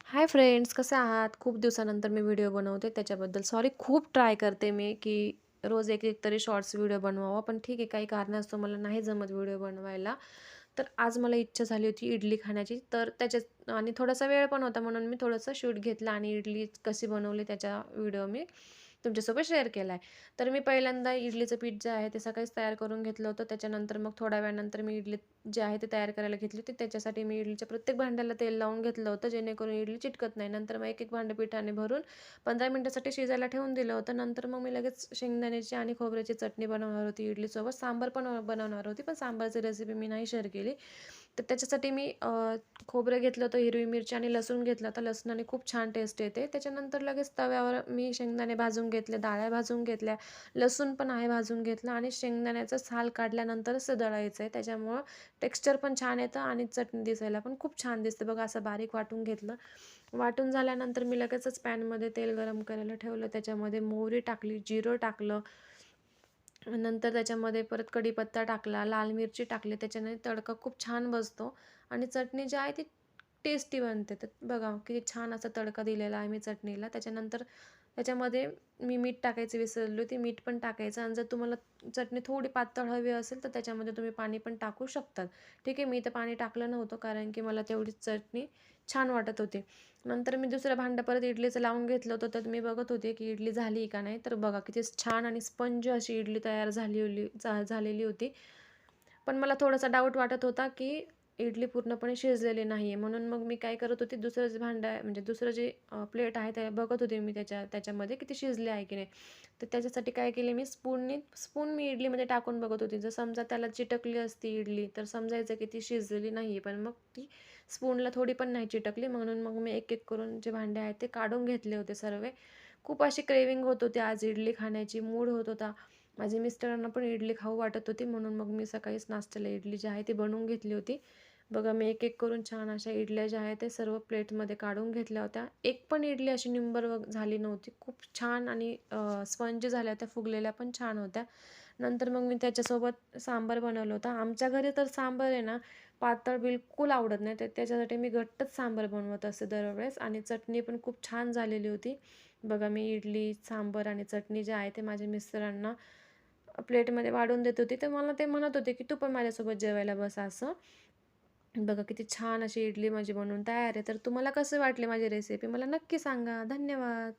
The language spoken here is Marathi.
हाय फ्रेंड्स, कसे आहात? खूप दिवसानंतर मी व्हिडिओ बनवते त्याच्याबद्दल सॉरी. खूप ट्राय करते मी की रोज एक एक तरी शॉर्ट्स व्हिडिओ बनवावा, पण ठीक आहे, काही कारणास्तव मला नाही जमत व्हिडिओ बनवायला. तर आज मला इच्छा झाली होती इडली खाण्याची, तर त्याच्यात आणि थोडासा वेळ पण होता म्हणून मी थोडंसं शूट घेतला आणि इडली कशी बनवली त्याचा व्हिडिओ मी तुमच्यासोबत शेअर केला आहे. तर मी पहिल्यांदा इडलीचं पीठ जे आहे ते सकाळीच तयार करून घेतलं होतं. त्याच्यानंतर मग थोड्या वेळानंतर मी इडली जे आहे ते तयार करायला घेतली होती. त्याच्यासाठी मी इडलीच्या प्रत्येक भांड्याला तेल लावून घेतलं होतं, जेणेकरून इडली चिटकत नाही. नंतर मग एक-एक भांडं पिठाने भरून 15 मिनिटासाठी शिजायला ठेवून दिलं होतं. नंतर मग मी लगेच शेंगदाण्याची आणि खोबऱ्याची चटणी बनवणार होती इडलीसोबत. सांबार पण बनवणार होती, पण सांबारची रेसिपी मी नाही शेअर केली. तर त्याच्यासाठी मी खोबरं घेतलं होतं, हिरवी मिरची आणि लसूण घेतला होता. लसणाने खूप छान टेस्ट येते. त्याच्यानंतर लगेच तव्यावर मी शेंगदाणे भाजून घेतले, डाळ्या भाजून घेतल्या, लसूण पण आहे भाजून घेतला आणि शेंगदाण्याचा साल काढल्यानंतरच ते दळायचं आहे. त्याच्यामुळं टेक्स्चर पण छान येतं आणि चटणी दिसायला पण खूप छान दिसते बघा. असं बारीक वाटून घेतलं. वाटून झाल्यानंतर मी लगेचच पॅनमध्ये तेल गरम करायला ठेवलं. त्याच्यामध्ये मोहरी टाकली, जिरं टाकलं. नंतर त्याच्यामध्ये परत कढीपत्ता टाकला, लाल मिरची टाकली. त्याच्याने तडका खूप छान बसतो आणि चटणी जी आहे ती टेस्टी बनते. तर बघा किती छान असा तडका दिलेला आहे मी चटणीला. त्याच्यानंतर त्याच्यामध्ये मी मीठ टाकायचं विसरली होती. मीठ पण टाकायचं आणि जर तुम्हाला चटणी थोडी पातळ हवी असेल तर त्याच्यामध्ये तुम्ही पाणी पण टाकू शकतात. ठीक आहे, मी तर पाणी टाकलं नव्हतं कारण की मला तेवढीच चटणी छान वाटत होती. नंतर मी दुसरं भांडं परत इडलीचं लावून घेतलं होतं. तर मी बघत होते की इडली झाली का नाही. तर बघा किती छान आणि स्पंज अशी इडली तयार झालेली होती. पण मला थोडासा डाऊट वाटत होता की इडली पूर्णपणे शिजलेली नाही आहे. म्हणून मग मी काय करत होते, दुसरं जे भांडं आहे म्हणजे दुसरं जे प्लेट आहे ते बघत होते मी त्याच्यामध्ये की ती शिजली आहे की नाही. तर त्याच्यासाठी काय केले मी स्पून मी इडलीमध्ये टाकून बघत होते. जर समजा त्याला चिटकली असती इडली तर समजायचं की ती शिजलेली नाही आहे. पण मग ती स्पूनला थोडी पण नाही चिटकली. म्हणून मग मी एक-एक करून जे भांडे आहेत ते काढून घेतले होते सर्व. खूप अशी क्रेव्हिंग होत होती आज इडली खाण्याची, मूड होत होता. माझ्या मिस्टरांना पण इडली खाऊ वाटत होती, म्हणून मग मी सकाळीच नाश्त्याला इडली जी आहे ती बनवून घेतली होती. बघा मी एक-एक करून छान अशा इडल्या ज्या आहेत ते सर्व प्लेटमध्ये काढून घेतल्या होत्या. एक पण इडली अशी निंबर झाली नव्हती. खूप छान आणि स्पंज झाल्या होत्या, फुगलेल्या पण छान होत्या. नंतर मग मी त्याच्यासोबत सांबार बनवलं होतं. आमच्या घरी तर सांबार आहे ना, पातळ बिलकुल आवडत नाही. तर त्याच्यासाठी मी घट्टच सांबार बनवत असते दरवेळेस आणि चटणी पण खूप छान झालेली होती. बघा मी इडली, सांबार आणि चटणी जे आहे ते माझ्या मिस्टरांना प्लेटमध्ये वाढून देत होती. तर मला ते म्हणत होते, की "तू पण माझ्यासोबत जेवायला बस" असं. बघा किती छान अशी इडली माझी बनवून तयार आहे. तर तुम्हाला कसे वाटली माझी रेसिपी मला नक्की सांगा. धन्यवाद.